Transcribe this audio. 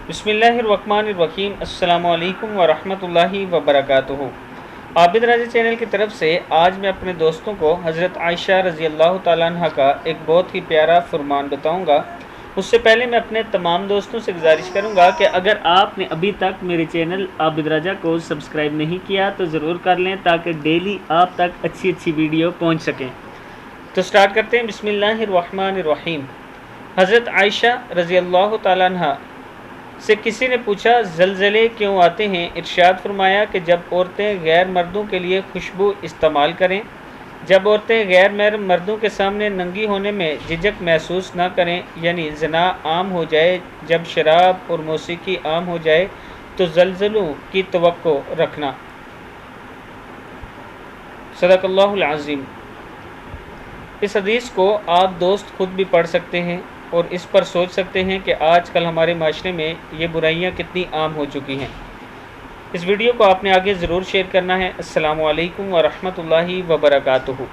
بسم اللہ الرحمن الرحیم۔ السلام علیکم ورحمۃ اللہ وبرکاتہ۔ عابد راجہ چینل کی طرف سے آج میں اپنے دوستوں کو حضرت عائشہ رضی اللہ تعالیٰ عنہ کا ایک بہت ہی پیارا فرمان بتاؤں گا۔ اس سے پہلے میں اپنے تمام دوستوں سے گزارش کروں گا کہ اگر آپ نے ابھی تک میرے چینل عابد راجہ کو سبسکرائب نہیں کیا تو ضرور کر لیں تاکہ ڈیلی آپ تک اچھی ویڈیو پہنچ سکیں۔ تو سٹارٹ کرتے ہیں۔ بسم اللہ الرحمن الرحیم۔ حضرت عائشہ رضی اللہ تعالیٰ عنہ سے کسی نے پوچھا زلزلے کیوں آتے ہیں؟ ارشاد فرمایا کہ جب عورتیں غیر مردوں کے لیے خوشبو استعمال کریں، جب عورتیں غیر محرم مردوں کے سامنے ننگی ہونے میں جھجک محسوس نہ کریں، یعنی زنا عام ہو جائے، جب شراب اور موسیقی عام ہو جائے تو زلزلوں کی توقع رکھنا۔ صدق اللہ العظیم۔ اس حدیث کو آپ دوست خود بھی پڑھ سکتے ہیں اور اس پر سوچ سکتے ہیں کہ آج کل ہمارے معاشرے میں یہ برائیاں کتنی عام ہو چکی ہیں۔ اس ویڈیو کو آپ نے آگے ضرور شیئر کرنا ہے۔ السلام علیکم ورحمۃ اللہ وبرکاتہ۔